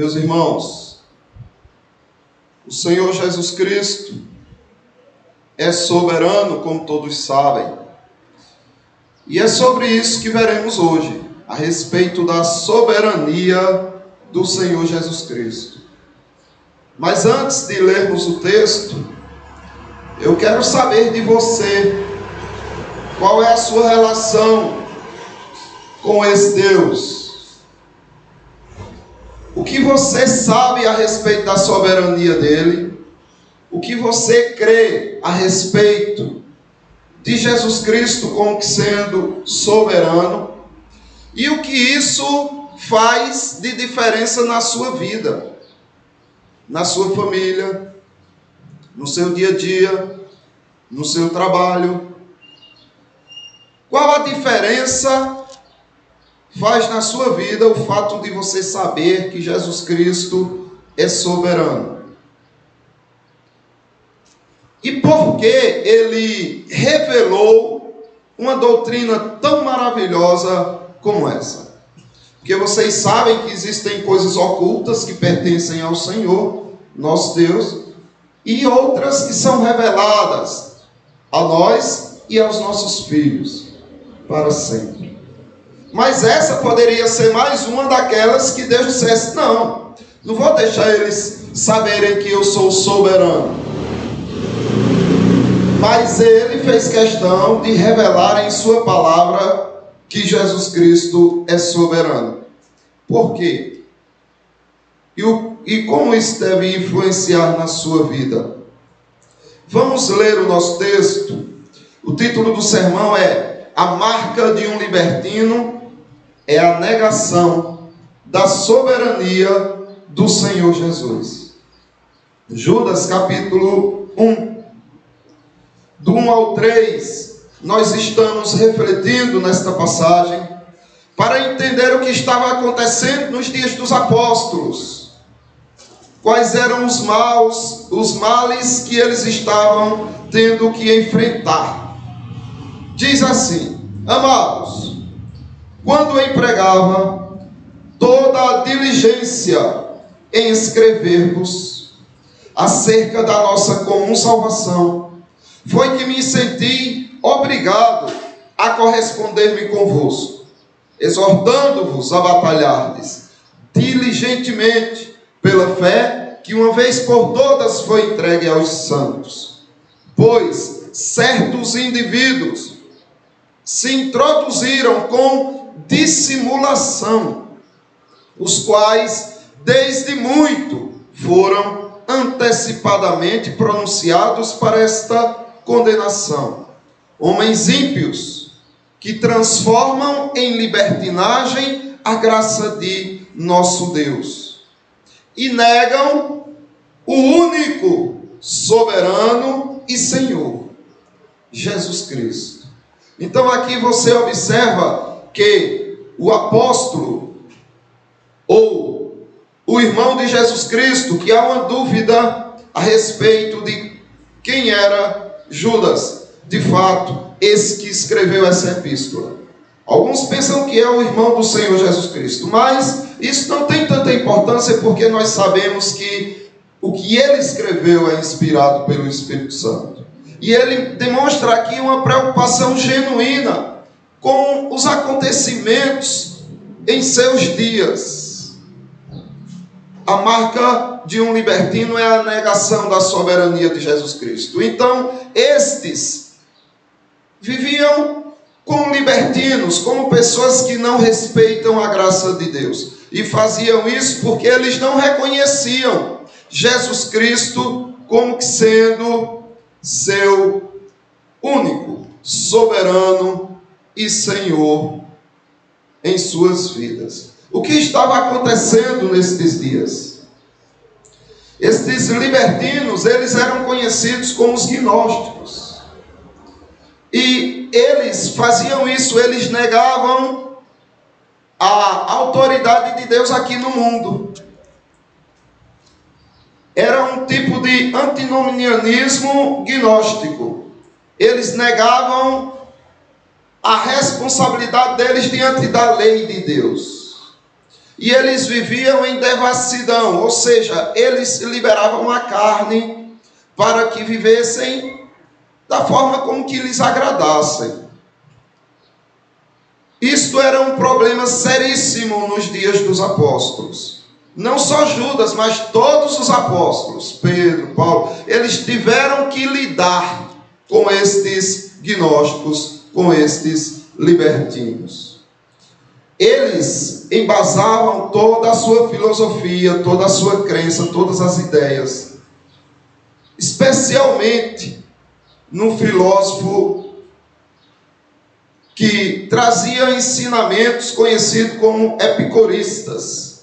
Meus irmãos, o Senhor Jesus Cristo é soberano, como todos sabem. E é sobre isso que veremos hoje, a respeito da soberania do Senhor Jesus Cristo. Mas antes de lermos o texto, eu quero saber de você, qual é a sua relação com esse Deus? O que você sabe a respeito da soberania dele? O que você crê a respeito de Jesus Cristo como sendo soberano? E o que isso faz de diferença na sua vida, na sua família, no seu dia a dia, no seu trabalho? Qual a diferença faz na sua vida o fato de você saber que Jesus Cristo é soberano? E por que ele revelou uma doutrina tão maravilhosa como essa? Porque vocês sabem que existem coisas ocultas que pertencem ao Senhor, nosso Deus, e outras que são reveladas a nós e aos nossos filhos para sempre. Mas essa poderia ser mais uma daquelas que Deus dissesse: não vou deixar eles saberem que eu sou soberano. Mas ele fez questão de revelar em sua palavra que Jesus Cristo é soberano. Por quê? E como isso deve influenciar na sua vida? Vamos ler o nosso texto. O título do sermão é: A marca de um libertino é a negação da soberania do Senhor Jesus. Judas capítulo 1, do 1 ao 3, nós estamos refletindo nesta passagem para entender o que estava acontecendo nos dias dos apóstolos. Quais eram os males que eles estavam tendo que enfrentar. Diz assim: amados, quando empregava toda a diligência em escrever-vos acerca da nossa comum salvação, foi que me senti obrigado a corresponder-me convosco, exortando-vos a batalhardes diligentemente pela fé que uma vez por todas foi entregue aos santos. Pois certos indivíduos se introduziram com dissimulação, os quais desde muito foram antecipadamente pronunciados para esta condenação. Homens ímpios que transformam em libertinagem a graça de nosso Deus e negam o único soberano e Senhor, Jesus Cristo. Então aqui você observa que o apóstolo ou o irmão de Jesus Cristo, que há uma dúvida a respeito de quem era Judas, de fato, esse que escreveu essa epístola. Alguns pensam que é o irmão do Senhor Jesus Cristo, mas isso não tem tanta importância, porque nós sabemos que o que ele escreveu é inspirado pelo Espírito Santo. E ele demonstra aqui uma preocupação genuína com os acontecimentos em seus dias. A marca de um libertino é a negação da soberania de Jesus Cristo. Então, estes viviam como libertinos, como pessoas que não respeitam a graça de Deus. E faziam isso porque eles não reconheciam Jesus Cristo como sendo seu único, soberano e Senhor em suas vidas. O que estava acontecendo nestes dias? Estes libertinos, eles eram conhecidos como os gnósticos. E eles faziam isso, eles negavam a autoridade de Deus aqui no mundo. Era um tipo de antinomianismo gnóstico. Eles negavam a responsabilidade deles diante da lei de Deus. e eles viviam em devassidão, ou seja, eles liberavam a carne para que vivessem da forma como que lhes agradassem. Isto era um problema seríssimo nos dias dos apóstolos. Não só Judas, mas todos os apóstolos, Pedro, Paulo, eles tiveram que lidar com estes gnósticos, com estes libertinos. Eles embasavam toda a sua filosofia, toda a sua crença, todas as ideias, especialmente num filósofo que trazia ensinamentos conhecidos como epicuristas.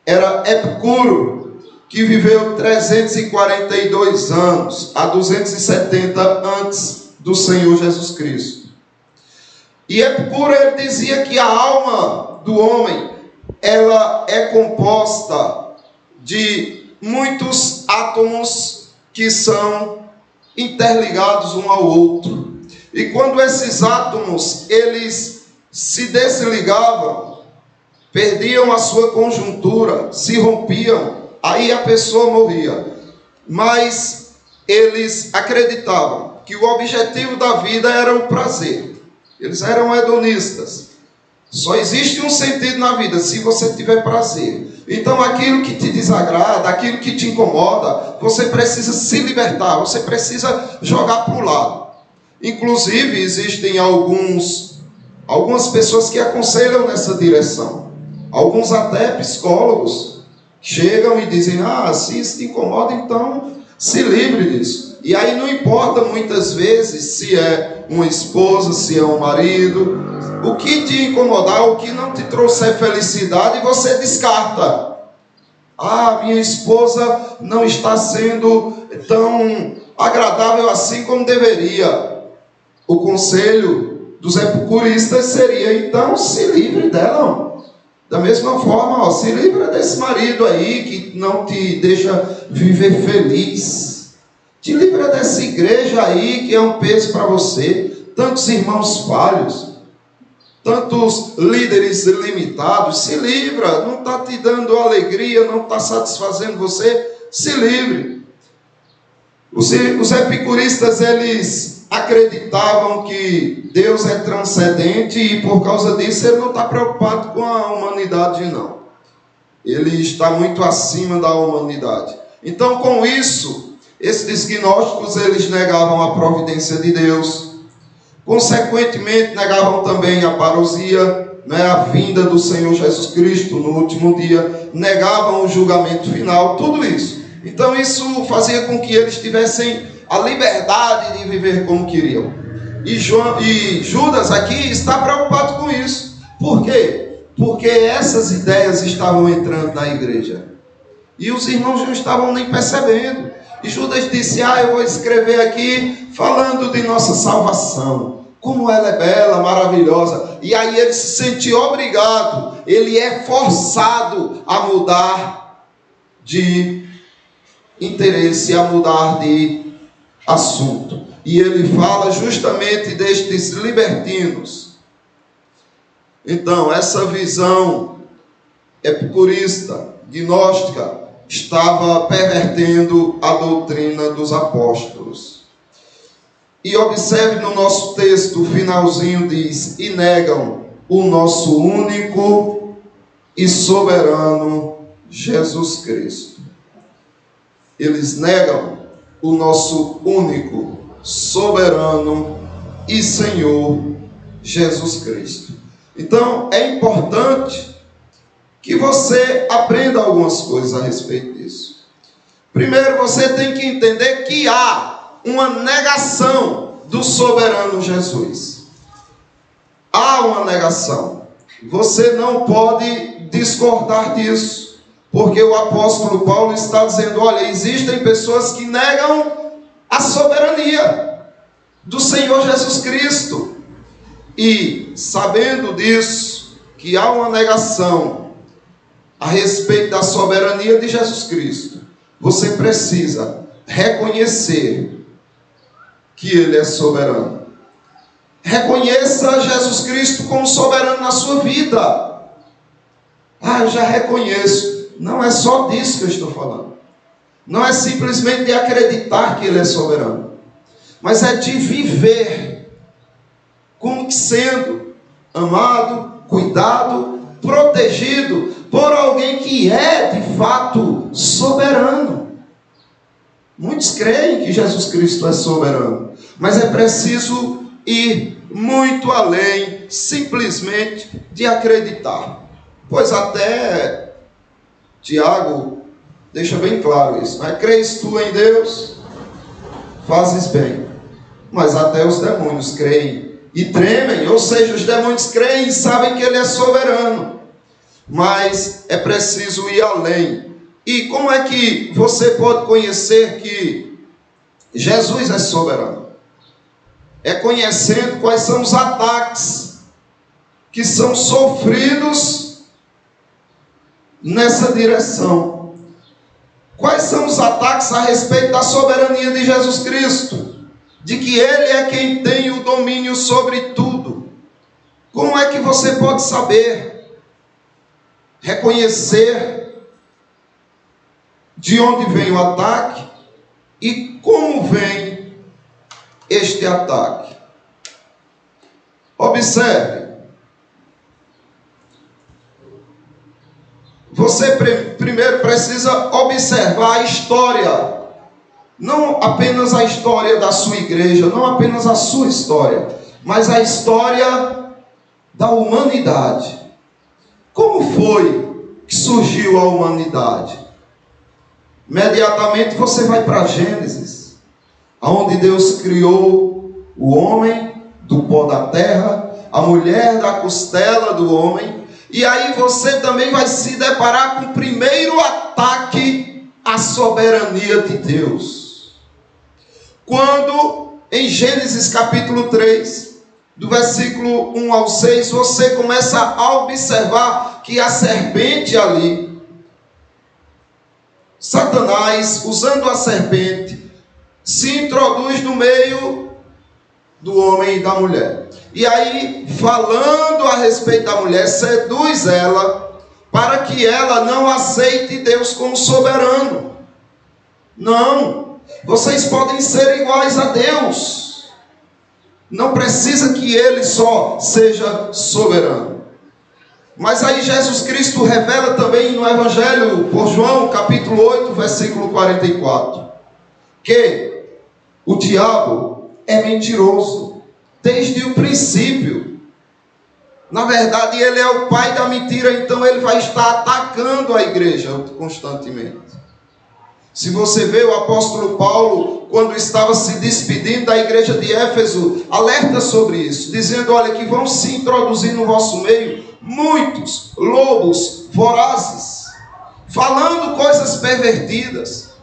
Era Epicuro, que viveu 342 anos, a 270 antes do Senhor Jesus Cristo. E Epicuro, ele dizia que a alma do homem, ela é composta de muitos átomos que são interligados um ao outro. E quando esses átomos, eles se desligavam, perdiam a sua conjuntura, se rompiam, aí a pessoa morria. Mas eles acreditavam que o objetivo da vida era o prazer. Eles eram hedonistas. Só existe um sentido na vida se você tiver prazer. Então aquilo que te desagrada, aquilo que te incomoda, você precisa se libertar, você precisa jogar para o lado. Inclusive existem algumas pessoas que aconselham nessa direção. Alguns até psicólogos chegam e dizem: se isso te incomoda, então se livre disso. E aí não importa muitas vezes se é uma esposa, se é um marido, o que te incomodar, o que não te trouxer felicidade, você descarta. Minha esposa não está sendo tão agradável assim como deveria. O conselho dos epicuristas seria: então se livre dela. Da mesma forma, se livra desse marido aí que não te deixa viver feliz. Te livra dessa igreja aí que é um peso para você. Tantos irmãos falhos, tantos líderes limitados. Se livra, não está te dando alegria, não está satisfazendo você. Se livre. Os epicuristas, eles acreditavam que Deus é transcendente e por causa disso ele não está preocupado com a humanidade, não. Ele está muito acima da humanidade. Então, com isso, esses gnósticos, eles negavam a providência de Deus. Consequentemente, negavam também a parousia, a vinda do Senhor Jesus Cristo no último dia. Negavam o julgamento final, tudo isso. Então, isso fazia com que eles tivessem a liberdade de viver como queriam. E Judas aqui está preocupado com isso. Por quê? Porque essas ideias estavam entrando na igreja. E os irmãos não estavam nem percebendo. E Judas disse: eu vou escrever aqui falando de nossa salvação. Como ela é bela, maravilhosa. E aí ele se sente obrigado, ele é forçado a mudar de interesse, a mudar de assunto. E ele fala justamente destes libertinos. Então, essa visão epicurista, gnóstica, estava pervertendo a doutrina dos apóstolos. E observe no nosso texto, o finalzinho diz: e negam o nosso único e soberano Jesus Cristo. Eles negam o nosso único, soberano e Senhor Jesus Cristo. Então, é importante que você aprenda algumas coisas a respeito disso. Primeiro, você tem que entender que há uma negação do soberano Jesus. Há uma negação. Você não pode discordar disso. Porque o apóstolo Paulo está dizendo: olha, existem pessoas que negam a soberania do Senhor Jesus Cristo. E, sabendo disso, que há uma negação a respeito da soberania de Jesus Cristo, você precisa reconhecer que Ele é soberano. Reconheça Jesus Cristo como soberano na sua vida. eu já reconheço. Não é só disso que eu estou falando. Não é simplesmente de acreditar que Ele é soberano, mas é de viver como sendo amado, cuidado, protegido por alguém que é de fato soberano. Muitos creem que Jesus Cristo é soberano, mas é preciso ir muito além simplesmente de acreditar. Pois até Tiago deixa bem claro isso, né? Crês tu em Deus? Fazes bem. Mas até os demônios creem e tremem, ou seja, os demônios creem e sabem que Ele é soberano. Mas é preciso ir além. E como é que você pode conhecer que Jesus é soberano? É conhecendo quais são os ataques que são sofridos nessa direção. Quais são os ataques a respeito da soberania de Jesus Cristo? De que Ele é quem tem o domínio sobre tudo. Como é que você pode saber, reconhecer de onde vem o ataque e como vem este ataque? Observe. Você primeiro precisa observar a história. Não apenas a história da sua igreja, não apenas a sua história, mas a história da humanidade. Como foi que surgiu a humanidade? Imediatamente você vai para Gênesis, onde Deus criou o homem do pó da terra, a mulher da costela do homem, e aí você também vai se deparar com o primeiro ataque à soberania de Deus. Quando, em Gênesis capítulo 3, do versículo 1 ao 6, você começa a observar que a serpente ali, Satanás, usando a serpente, se introduz no meio do homem e da mulher. E aí, falando a respeito da mulher, seduz ela para que ela não aceite Deus como soberano. Não, vocês podem ser iguais a Deus. Não precisa que Ele só seja soberano. Mas aí Jesus Cristo revela também no Evangelho por João, capítulo 8, versículo 44, que o diabo é mentiroso desde o princípio. Na verdade, ele é o pai da mentira, então ele vai estar atacando a igreja constantemente. Se você vê o apóstolo Paulo, quando estava se despedindo da igreja de Éfeso, alerta sobre isso, dizendo, olha, que vão se introduzir no vosso meio muitos lobos vorazes, falando coisas pervertidas.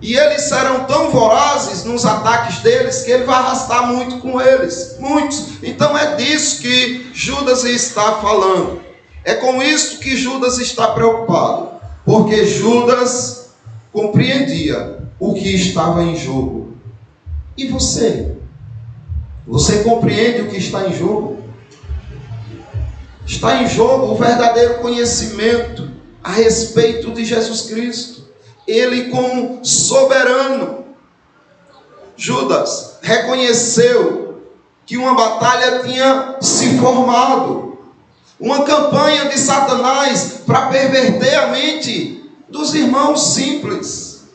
E eles serão tão vorazes nos ataques deles, que ele vai arrastar muito com eles, muitos. Então é disso que Judas está falando. É com isso que Judas está preocupado, porque Judas compreendia o que estava em jogo. E você? Você compreende o que está em jogo? Está em jogo o verdadeiro conhecimento a respeito de Jesus Cristo. Ele como soberano. Judas reconheceu que uma batalha tinha se formado. Uma campanha de Satanás para perverter a mente dos irmãos simples,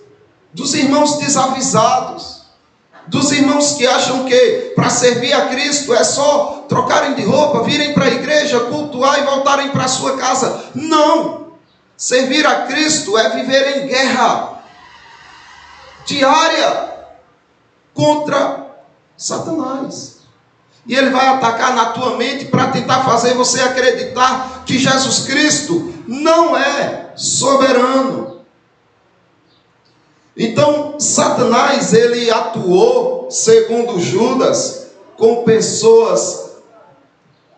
dos irmãos desavisados, dos irmãos que acham que para servir a Cristo é só trocarem de roupa, virem para a igreja, cultuar e voltarem para a sua casa. Não! Servir a Cristo é viver em guerra diária contra Satanás. E ele vai atacar na tua mente para tentar fazer você acreditar que Jesus Cristo não é soberano. Então, Satanás, ele atuou, segundo Judas, com pessoas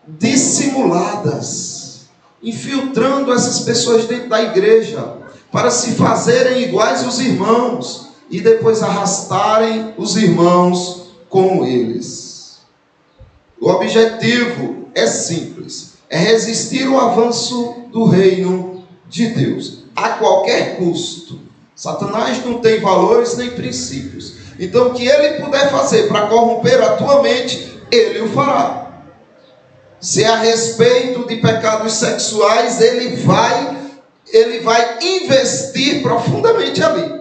dissimuladas, infiltrando essas pessoas dentro da igreja, para se fazerem iguais aos irmãos, e depois arrastarem os irmãos com eles. O objetivo é simples, é resistir ao avanço do reino de Deus, a qualquer custo. Satanás não tem valores nem princípios. Então, o que ele puder fazer para corromper a tua mente, ele o fará. Se é a respeito de pecados sexuais, ele vai investir profundamente ali.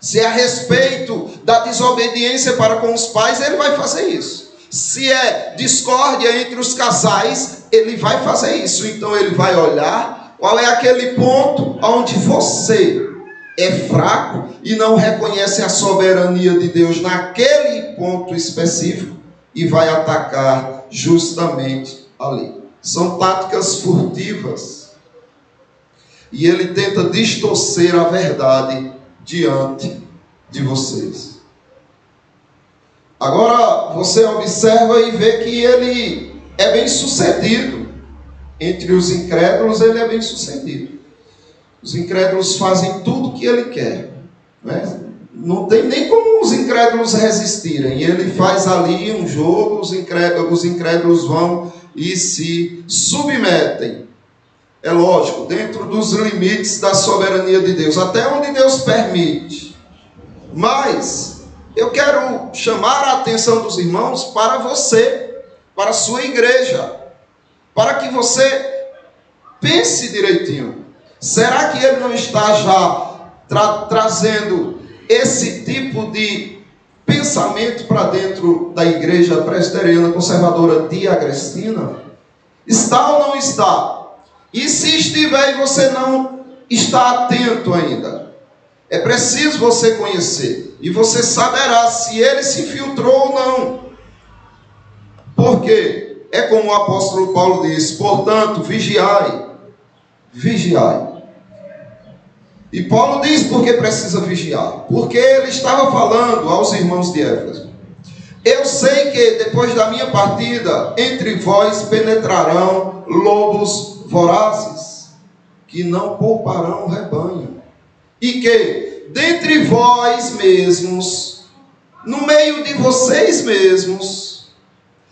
Se é a respeito da desobediência para com os pais, ele vai fazer isso. Se é discórdia entre os casais, ele vai fazer isso. Então ele vai olhar qual é aquele ponto onde você é fraco e não reconhece a soberania de Deus naquele ponto específico e vai atacar justamente ali. São táticas furtivas. E ele tenta distorcer a verdade diante de vocês. Agora você observa e vê que ele é bem sucedido. Entre os incrédulos ele é bem sucedido. Os incrédulos fazem tudo o que ele quer, né? Não tem nem como os incrédulos resistirem. Ele faz ali um jogo, os incrédulos vão e se submetem. É lógico, dentro dos limites da soberania de Deus, até onde Deus permite. Mas eu quero chamar a atenção dos irmãos para você, para a sua igreja, para que você pense direitinho. Será que ele não está já trazendo esse tipo de pensamento para dentro da igreja presbiteriana conservadora de Agrestina? Está ou não está? E se estiver e você não está atento ainda, é preciso você conhecer. E você saberá se ele se infiltrou ou não. Por quê? É como o apóstolo Paulo diz: portanto, vigiai. Vigiai. E Paulo diz por que precisa vigiar. Porque ele estava falando aos irmãos de Éfeso: eu sei que depois da minha partida, entre vós penetrarão lobos vorazes, que não pouparão o rebanho. E que dentre vós mesmos, no meio de vocês mesmos,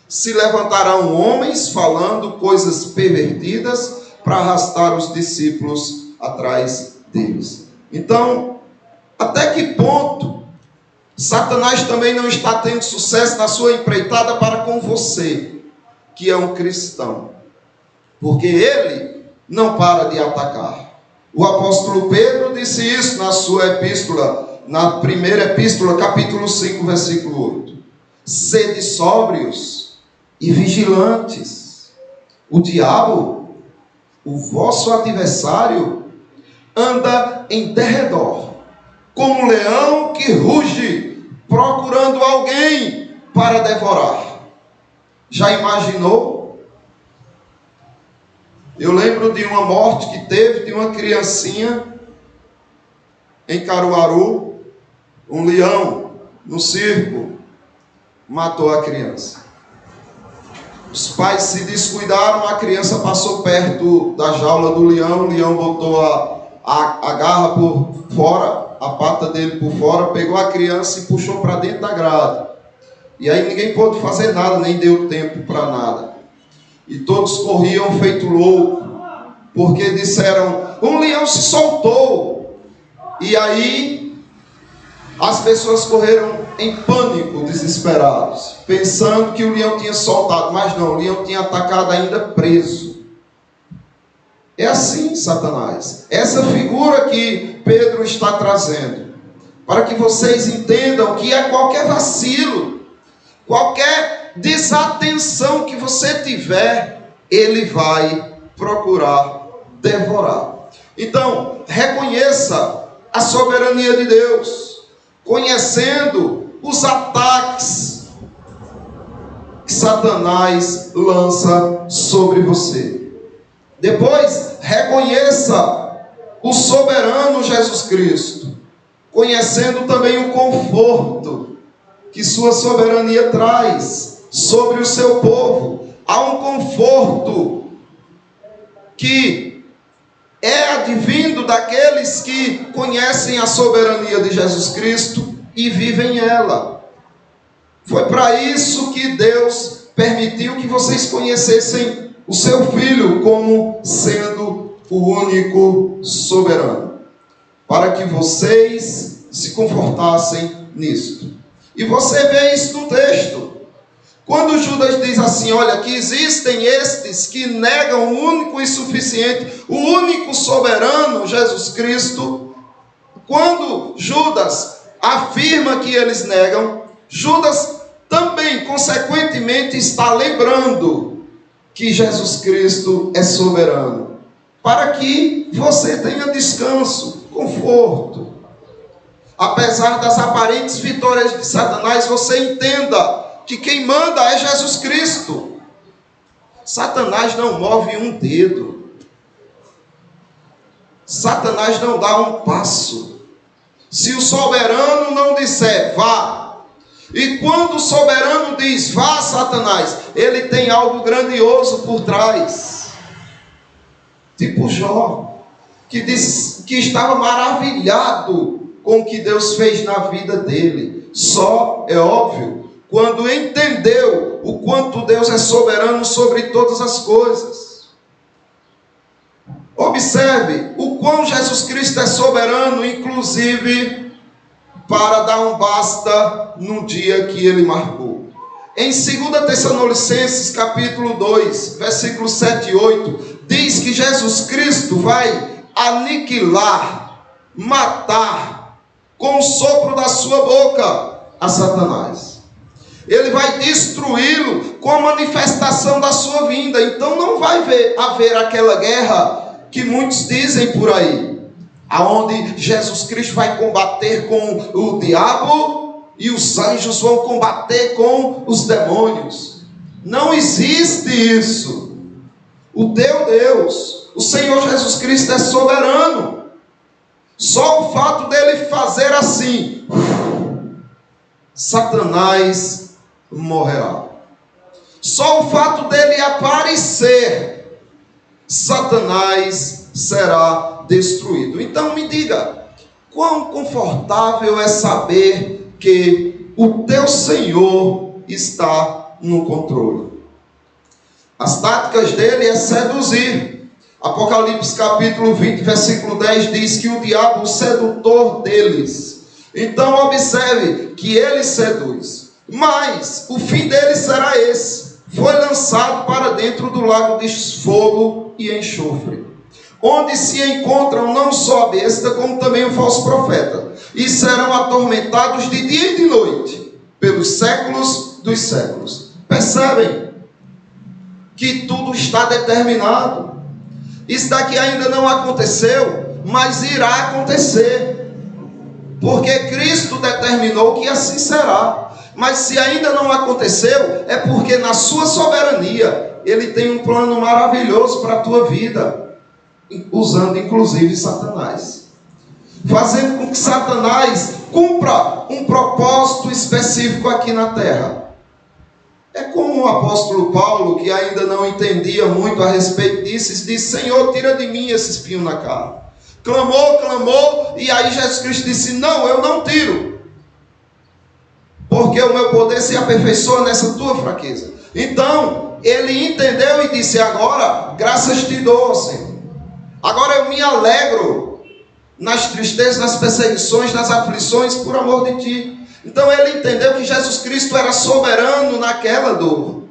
se levantarão homens falando coisas pervertidas para arrastar os discípulos atrás deles. Então, até que ponto Satanás também não está tendo sucesso na sua empreitada para com você, que é um cristão? Porque ele não para de atacar. O apóstolo Pedro disse isso na sua epístola, na primeira epístola, capítulo 5, versículo 8. Sede sóbrios e vigilantes. O diabo, o vosso adversário, anda em derredor, como um leão que ruge, procurando alguém para devorar. Já imaginou? Eu lembro de uma morte que teve de uma criancinha em Caruaru. Um leão no circo matou a criança. Os pais se descuidaram, a criança passou perto da jaula do leão, o leão botou a garra por fora, a pata dele por fora, pegou a criança e puxou para dentro da grade. E aí ninguém pôde fazer nada, nem deu tempo para nada. E todos corriam feito louco, porque disseram: um leão se soltou. E aí as pessoas correram em pânico, desesperados, pensando que o leão tinha soltado. Mas não, o leão tinha atacado ainda preso. É assim, Satanás. Essa figura que Pedro está trazendo, para que vocês entendam que é qualquer vacilo, qualquer desatenção que você tiver, ele vai procurar devorar. Então, reconheça a soberania de Deus, conhecendo os ataques que Satanás lança sobre você. Depois, reconheça o soberano Jesus Cristo, conhecendo também o conforto que sua soberania traz sobre o seu povo. Há um conforto que é advindo daqueles que conhecem a soberania de Jesus Cristo e vivem ela. Foi para isso que Deus permitiu que vocês conhecessem o seu Filho como sendo o único soberano, para que vocês se confortassem nisto. E você vê isso no texto. Quando Judas diz assim, olha, que existem estes que negam o único e suficiente, o único soberano, Jesus Cristo. Quando Judas afirma que eles negam, Judas também, consequentemente, está lembrando que Jesus Cristo é soberano, para que você tenha descanso, conforto. Apesar das aparentes vitórias de Satanás, você entenda que quem manda é Jesus Cristo. Satanás não move um dedo. Satanás não dá um passo. Se o soberano não disser, vá. E quando o soberano diz, vá, Satanás, ele tem algo grandioso por trás. Tipo Jó, que disse que estava maravilhado com o que Deus fez na vida dele. Só, é óbvio, quando entendeu o quanto Deus é soberano sobre todas as coisas. Observe o quão Jesus Cristo é soberano, inclusive para dar um basta no dia que ele marcou. Em 2 Tessalonicenses capítulo 2, versículos 7 e 8, diz que Jesus Cristo vai aniquilar, matar, com o sopro da sua boca, a Satanás. Ele vai destruí-lo com a manifestação da sua vinda. Então não vai haver aquela guerra que muitos dizem por aí, aonde Jesus Cristo vai combater com o diabo e os anjos vão combater com os demônios. Não existe isso. O teu Deus, o Senhor Jesus Cristo é soberano. Só o fato dele fazer assim, Satanás morrerá. Só o fato dele aparecer, Satanás será destruído. Então me diga, quão confortável é saber que o teu Senhor está no controle. As táticas dele é seduzir. Apocalipse capítulo 20, versículo 10 diz que o diabo é o sedutor deles. Então observe que ele seduz. Mas o fim dele será esse: foi lançado para dentro do lago de fogo e enxofre, onde se encontram não só a besta, como também o falso profeta, e serão atormentados de dia e de noite, pelos séculos dos séculos. Percebem que tudo está determinado. Isso daqui ainda não aconteceu, mas irá acontecer, porque Cristo determinou que assim será. Mas se ainda não aconteceu, é porque na sua soberania Ele tem um plano maravilhoso para a tua vida, usando inclusive Satanás, fazendo com que Satanás cumpra um propósito específico aqui na terra. É como o apóstolo Paulo, que ainda não entendia muito a respeito disso, disse: Senhor, tira de mim esse espinho na carne. Clamou, e aí Jesus Cristo disse: não, eu não tiro, porque o meu poder se aperfeiçoa nessa tua fraqueza. Então, ele entendeu e disse: agora, graças te dou, Senhor. Agora eu me alegro nas tristezas, nas perseguições, nas aflições, por amor de ti. Então ele entendeu que Jesus Cristo era soberano naquela dor,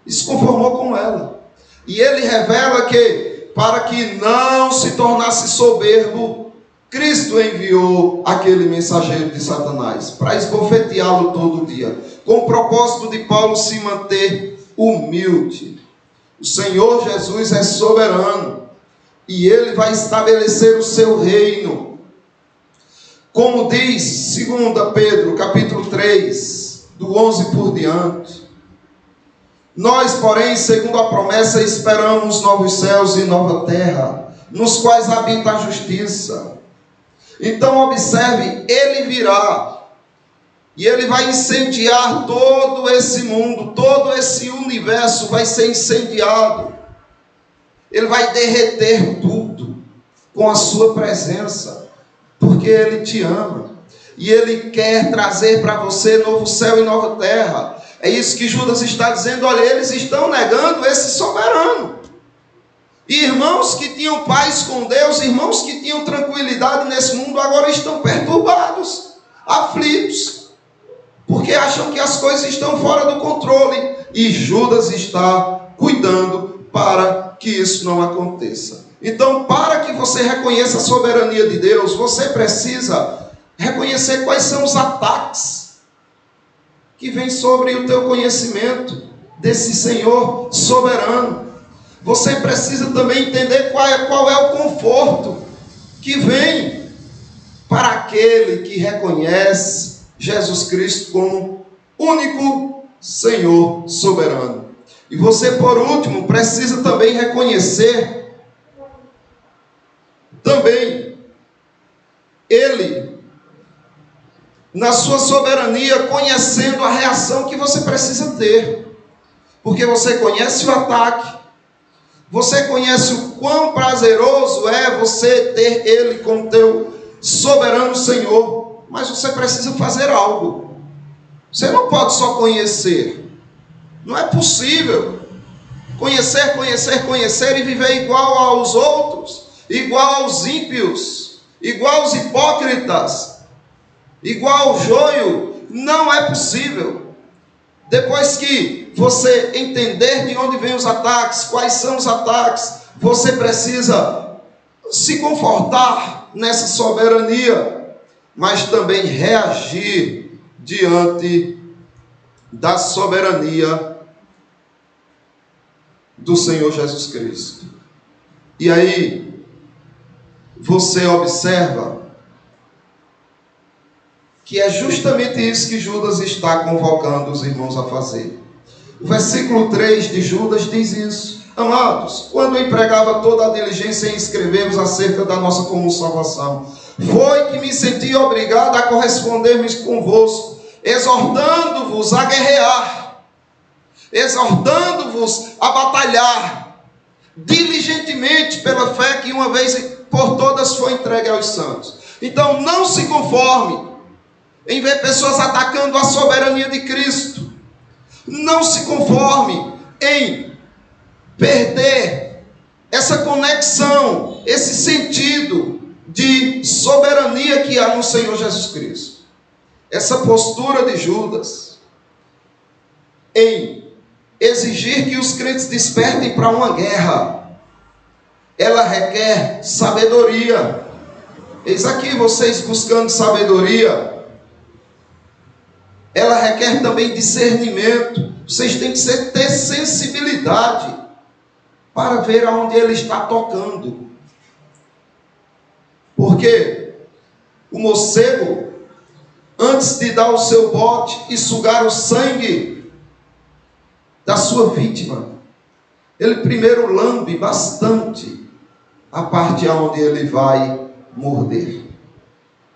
e se conformou com ela. E ele revela que, para que não se tornasse soberbo, Cristo enviou aquele mensageiro de Satanás para esbofeteá-lo todo dia, com o propósito de Paulo se manter humilde. O Senhor Jesus é soberano e Ele vai estabelecer o seu reino. Como diz 2 Pedro, capítulo 3, do 11 por diante. Nós, porém, segundo a promessa, esperamos novos céus e nova terra, nos quais habita a justiça. Então observe, Ele virá e Ele vai incendiar todo esse mundo, todo esse universo vai ser incendiado. Ele vai derreter tudo com a sua presença, porque Ele te ama e Ele quer trazer para você novo céu e nova terra. É isso que Judas está dizendo: olha, eles estão negando esse soberano. E, irmão, Irmãos que tinham paz com Deus, irmãos que tinham tranquilidade nesse mundo, agora estão perturbados, aflitos, porque acham que as coisas estão fora do controle, e Judas está cuidando para que isso não aconteça. Então, para que você reconheça a soberania de Deus, você precisa reconhecer quais são os ataques que vêm sobre o teu conhecimento desse Senhor soberano. Você precisa também entender qual é o conforto que vem para aquele que reconhece Jesus Cristo como único Senhor soberano. E você, por último, precisa também reconhecer também Ele, na sua soberania, conhecendo a reação que você precisa ter. Porque você conhece o ataque, você conhece o quão prazeroso é você ter Ele como teu soberano Senhor, mas você precisa fazer algo. Você não pode só conhecer. Não é possível conhecer e viver igual aos outros, igual aos ímpios, igual aos hipócritas, igual ao joio. Não é possível. Depois que você entender de onde vêm os ataques, quais são os ataques, você precisa se confortar nessa soberania, mas também reagir diante da soberania do Senhor Jesus Cristo. E aí, você observa que é justamente isso que Judas está convocando os irmãos a fazer. O versículo 3 de Judas diz isso: amados, quando eu empregava toda a diligência em escrever-vos acerca da nossa comum salvação, foi que me senti obrigado a corresponder-me convosco, exortando-vos a guerrear, exortando-vos a batalhar diligentemente pela fé que uma vez por todas foi entregue aos santos. Então não se conforme em ver pessoas atacando a soberania de Cristo. Não se conforme em perder essa conexão, esse sentido de soberania que há no Senhor Jesus Cristo. Essa postura de Judas em exigir que os crentes despertem para uma guerra, ela requer sabedoria. Eis aqui vocês buscando sabedoria. Ela requer também discernimento. Vocês têm que ter sensibilidade para ver aonde Ele está tocando. Porque o morcego, antes de dar o seu bote e sugar o sangue da sua vítima, ele primeiro lambe bastante a parte aonde ele vai morder.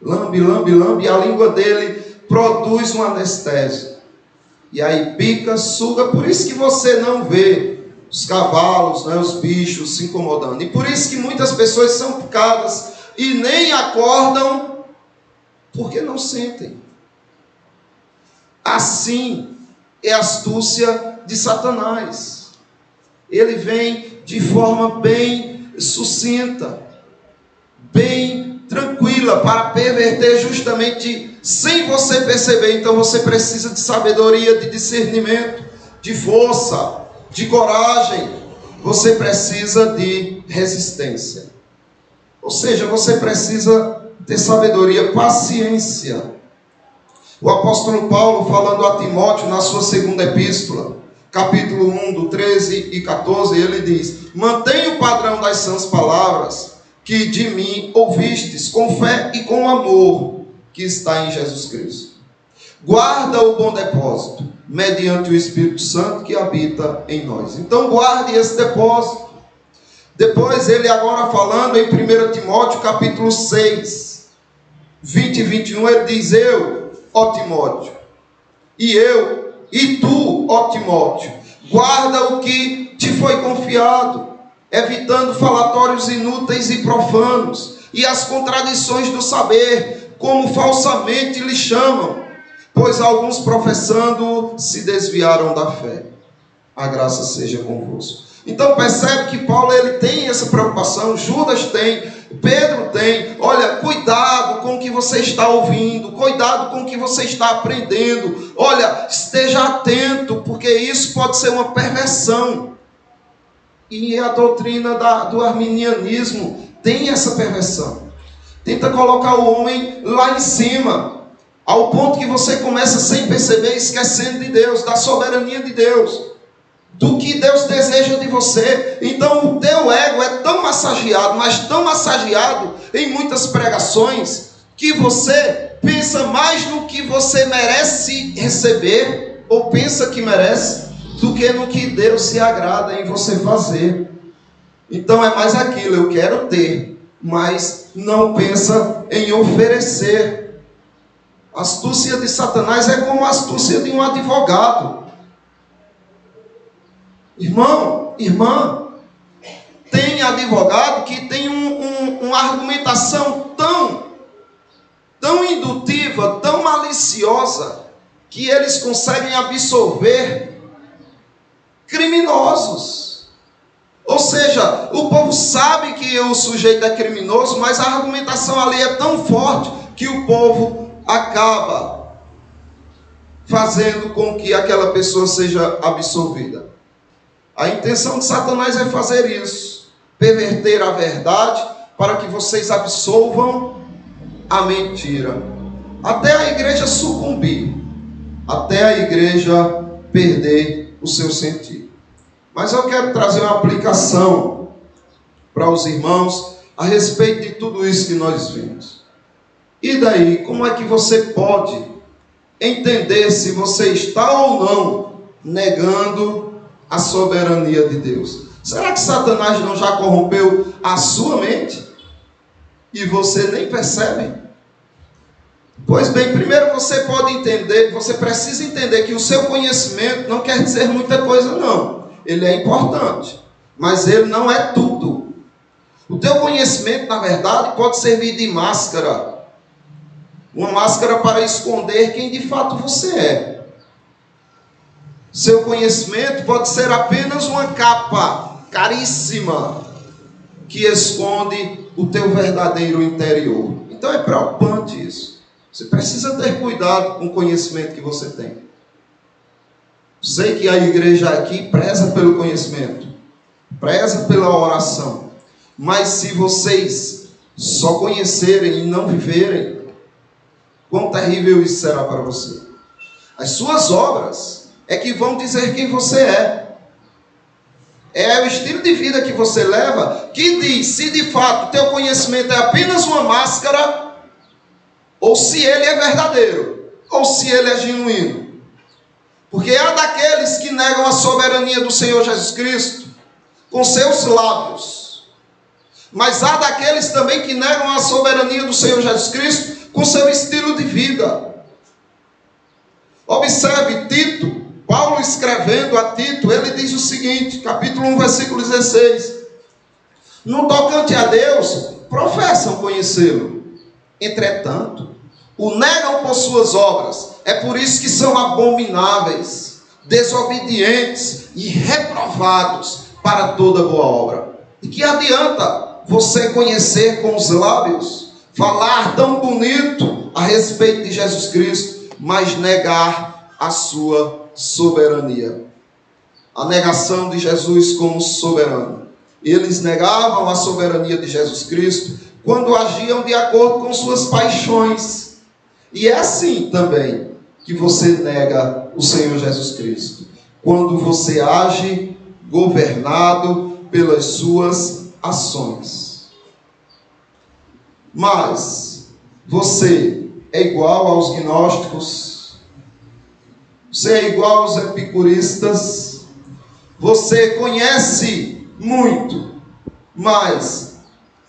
Lambe, lambe, lambe, e a língua dele produz um anestésio. E aí pica, suga. Por isso que você não vê os cavalos, os bichos se incomodando. E por isso que muitas pessoas são picadas e nem acordam, porque não sentem. Assim é a astúcia de Satanás. Ele vem de forma bem sucinta, bem tranquila, para perverter justamente sem você perceber. Então você precisa de sabedoria, de discernimento, de força, de coragem. Você precisa de resistência. Ou seja, você precisa ter sabedoria, paciência. O apóstolo Paulo, falando a Timóteo na sua segunda epístola, capítulo 1, do 13 e 14, ele diz: mantenha o padrão das sãs palavras que de mim ouvistes, com fé e com amor que está em Jesus Cristo. Guarda o bom depósito, mediante o Espírito Santo que habita em nós. Então guarde esse depósito. Depois ele agora falando em 1 Timóteo capítulo 6, 20 e 21, ele diz: eu, ó Timóteo, e tu, ó Timóteo, guarda o que te foi confiado, evitando falatórios inúteis e profanos, e as contradições do saber, como falsamente lhe chamam, pois alguns professando se desviaram da fé. A graça seja convosco. Então percebe que Paulo ele tem essa preocupação, Judas tem, Pedro tem. Olha, cuidado com o que você está ouvindo, cuidado com o que você está aprendendo. Olha, esteja atento, porque isso pode ser uma perversão. E a doutrina do arminianismo tem essa perversão. Tenta colocar o homem lá em cima, ao ponto que você começa sem perceber, esquecendo de Deus, da soberania de Deus, do que Deus deseja de você. Então o teu ego é tão massageado, mas tão massageado em muitas pregações, que você pensa mais no que você merece receber, ou pensa que merece, do que no que Deus se agrada em você fazer. Então é mais aquilo, eu quero ter, mas não pensa em oferecer. A astúcia de Satanás é como a astúcia de um advogado. Irmão, irmã, tem advogado que tem uma argumentação tão indutiva, tão maliciosa, que eles conseguem absorver criminosos. Ou seja, o povo sabe que o sujeito é criminoso, mas a argumentação ali é tão forte que o povo acaba fazendo com que aquela pessoa seja absorvida. A intenção de Satanás é fazer isso, perverter a verdade para que vocês absolvam a mentira, até a igreja sucumbir, até a igreja perder o seu sentido. Mas eu quero trazer uma aplicação para os irmãos a respeito de tudo isso que nós vimos. E daí, como é que você pode entender se você está ou não negando a soberania de Deus? Será que Satanás não já corrompeu a sua mente e você nem percebe? Pois bem, primeiro você pode entender, você precisa entender que o seu conhecimento não quer dizer muita coisa não. Ele é importante, mas ele não é tudo. O teu conhecimento, na verdade, pode servir de máscara. Uma máscara para esconder quem de fato você é. Seu conhecimento pode ser apenas uma capa caríssima que esconde o teu verdadeiro interior. Então é preocupante isso. Você precisa ter cuidado com o conhecimento que você tem. Sei que a igreja aqui preza pelo conhecimento, preza pela oração. Mas se vocês só conhecerem e não viverem, quão terrível isso será para você. As suas obras é que vão dizer quem você é. É o estilo de vida que você leva que diz se de fato o teu conhecimento é apenas uma máscara, ou se ele é verdadeiro, ou se ele é genuíno. Porque há daqueles que negam a soberania do Senhor Jesus Cristo com seus lábios, mas há daqueles também que negam a soberania do Senhor Jesus Cristo com seu estilo de vida. Observe Tito, Paulo escrevendo a Tito, ele diz o seguinte, capítulo 1, versículo 16: no tocante a Deus, professam conhecê-lo, entretanto, o negam por suas obras. É por isso que são abomináveis, desobedientes e reprovados para toda boa obra. E que adianta você conhecer com os lábios, falar tão bonito a respeito de Jesus Cristo, mas negar a sua soberania? A negação de Jesus como soberano. Eles negavam a soberania de Jesus Cristo quando agiam de acordo com suas paixões. E é assim também que você nega o Senhor Jesus Cristo, quando você age governado pelas suas ações. Mas você é igual aos gnósticos, você é igual aos epicuristas, você conhece muito, mas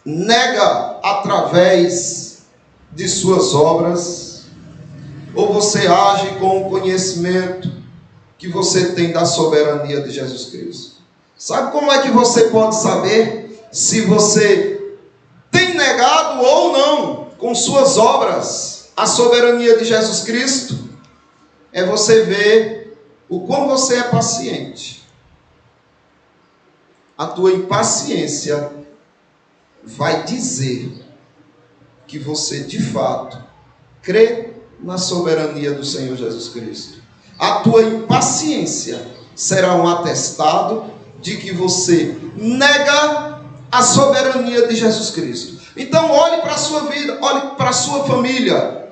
nega através de suas obras, ou você age com o conhecimento que você tem da soberania de Jesus Cristo? Sabe como é que você pode saber se você tem negado ou não, com suas obras, a soberania de Jesus Cristo? É você ver o quão você é paciente. a tua impaciência vai dizer que você, de fato, crê na soberania do Senhor Jesus Cristo. A tua impaciência será um atestado de que você nega a soberania de Jesus Cristo. Então, olhe para a sua vida, olhe para a sua família.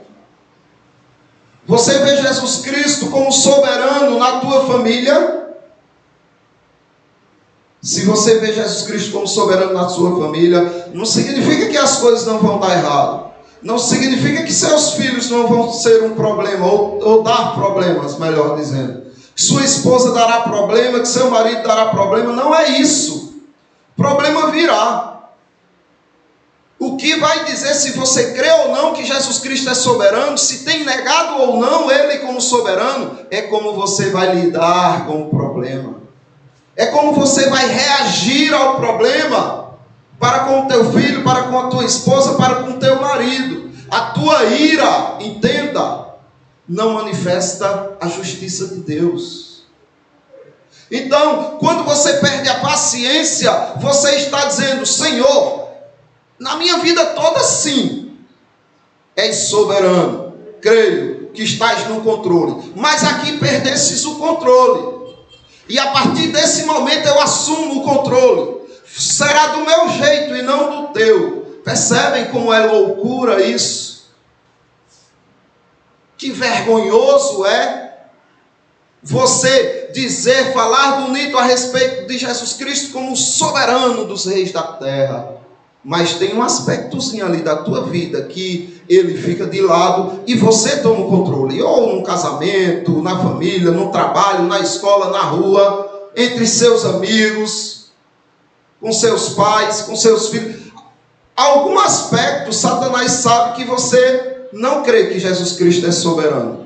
Você vê Jesus Cristo como soberano na tua família? Se você vê Jesus Cristo como soberano na sua família, não significa que as coisas não vão dar errado. Não significa que seus filhos não vão ser um problema, ou dar problemas, melhor dizendo. Que sua esposa dará problema, que seu marido dará problema. Não é isso. Problema virá. O que vai dizer se você crê ou não que Jesus Cristo é soberano, se tem negado ou não Ele como soberano, é como você vai lidar com o problema. É como você vai reagir ao problema, para com o teu filho, para com a tua esposa, para com o teu marido. A tua ira, entenda, não manifesta a justiça de Deus. Então, quando você perde a paciência, você está dizendo: Senhor, na minha vida toda sim, és soberano, creio que estás no controle, mas aqui perdesses o controle. E a partir desse momento eu assumo o controle. Será do meu jeito e não do teu. Percebem como é loucura isso? Que vergonhoso é você dizer, falar bonito a respeito de Jesus Cristo como soberano dos reis da terra. Mas tem um aspectozinho ali da tua vida que ele fica de lado e você toma o controle. Ou no casamento, na família, no trabalho, na escola, na rua, entre seus amigos, com seus pais, com seus filhos. Algum aspecto, Satanás sabe que você não crê que Jesus Cristo é soberano.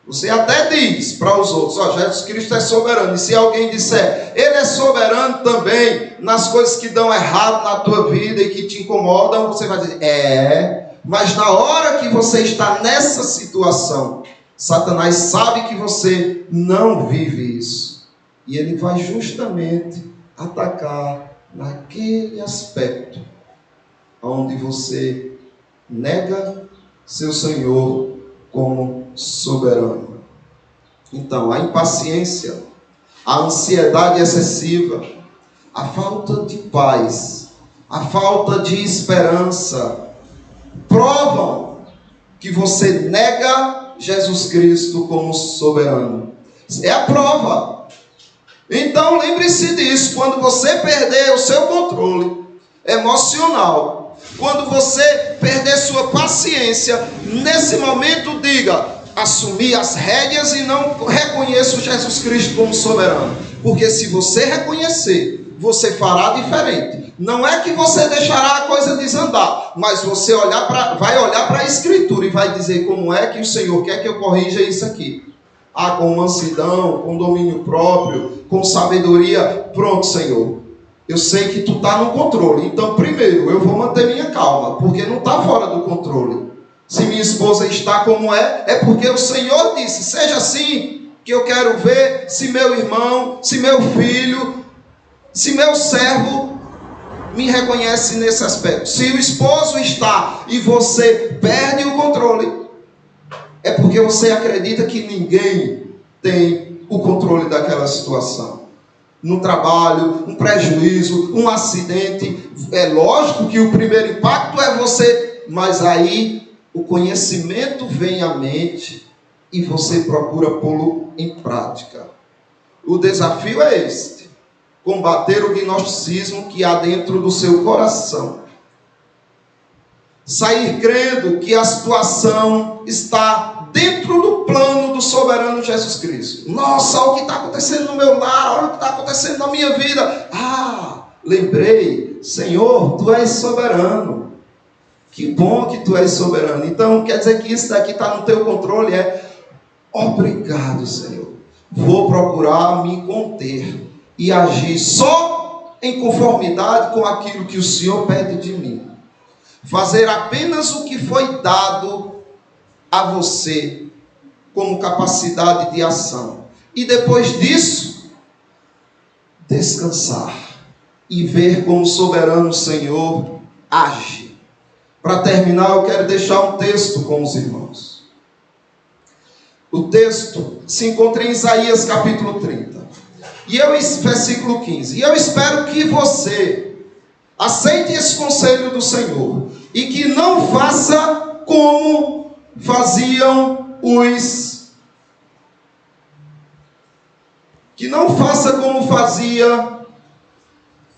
Você até diz para os outros: ó, Jesus Cristo é soberano. E se alguém disser, Ele é soberano também nas coisas que dão errado na tua vida e que te incomodam, você vai dizer, mas na hora que você está nessa situação, Satanás sabe que você não vive isso. E ele vai justamente atacar naquele aspecto onde você nega seu Senhor como soberano. Então, a impaciência, a ansiedade excessiva, a falta de paz, a falta de esperança, provam que você nega Jesus Cristo como soberano. É a prova. Então, lembre-se disso. Quando você perder o seu controle emocional, quando você perder sua paciência, nesse momento diga: assumir as rédeas e não reconheço Jesus Cristo como soberano. Porque se você reconhecer, você fará diferente. Não é que você deixará a coisa desandar, mas você vai olhar para a Escritura e vai dizer: como é que o Senhor quer que eu corrija isso aqui? Com mansidão, com domínio próprio, com sabedoria. Pronto, Senhor, eu sei que tu está no controle. Então, primeiro, eu vou manter minha calma, porque não está fora do controle. Se minha esposa está como é porque o Senhor disse: seja assim, que eu quero ver se meu irmão, se meu filho, se meu servo me reconhece nesse aspecto. Se o esposo está e você perde o controle, é porque você acredita que ninguém tem o controle daquela situação. No trabalho, um prejuízo, um acidente. É lógico que o primeiro impacto é você, mas aí o conhecimento vem à mente e você procura pô-lo em prática. O desafio é este: combater o gnosticismo que há dentro do seu coração. Sair crendo que a situação está dentro do plano do soberano Jesus Cristo. Nossa, olha o que está acontecendo no meu lar, olha o que está acontecendo na minha vida. Lembrei, Senhor, Tu és soberano. Que bom que Tu és soberano. Então, quer dizer que isso daqui está no Teu controle? Obrigado, Senhor. Vou procurar me conter e agir só em conformidade com aquilo que o Senhor pede de mim. Fazer apenas o que foi dado a você como capacidade de ação. E depois disso, descansar. e ver como o soberano Senhor age. Para terminar, eu quero deixar um texto com os irmãos. O texto se encontra em Isaías capítulo 30. Versículo 15. E eu espero que você aceite esse conselho do Senhor e que não faça como faziam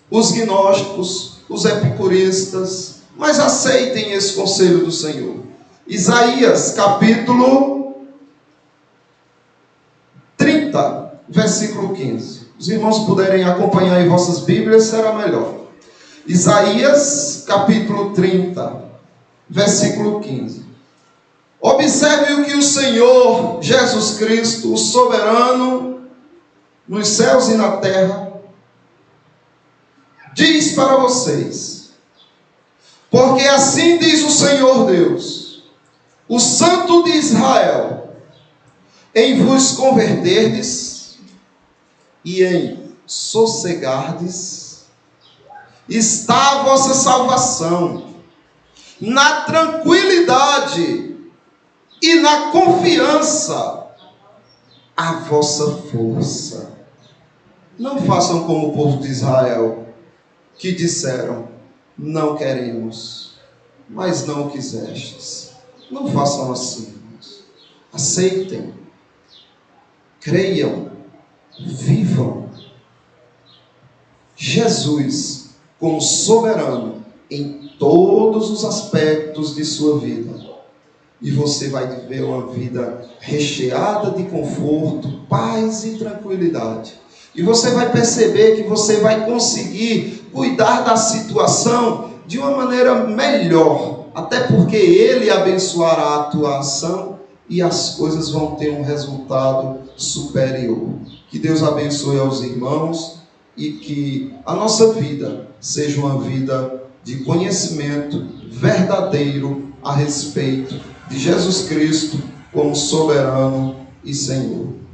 os gnósticos, os epicuristas, mas aceitem esse conselho do Senhor. Isaías capítulo 30, versículo 15. Os irmãos puderem acompanhar em vossas Bíblias, será melhor. Isaías capítulo 30, versículo 15. Observe o que o Senhor Jesus Cristo, o soberano nos céus e na terra, diz para vocês: porque assim diz o Senhor Deus, o Santo de Israel, em vos converterdes e em sossegardes, está a vossa salvação, na tranquilidade e na confiança, a vossa força. Não façam como o povo de Israel, que disseram: não queremos, mas não quisestes. Não façam assim, irmãos. Aceitem, creiam, vivam Jesus como soberano em todos os aspectos de sua vida. E você vai viver uma vida recheada de conforto, paz e tranquilidade. E você vai perceber que você vai conseguir cuidar da situação de uma maneira melhor. Até porque Ele abençoará a tua ação e as coisas vão ter um resultado superior. Que Deus abençoe aos irmãos e que a nossa vida seja uma vida de conhecimento verdadeiro a respeito de Jesus Cristo como soberano e Senhor.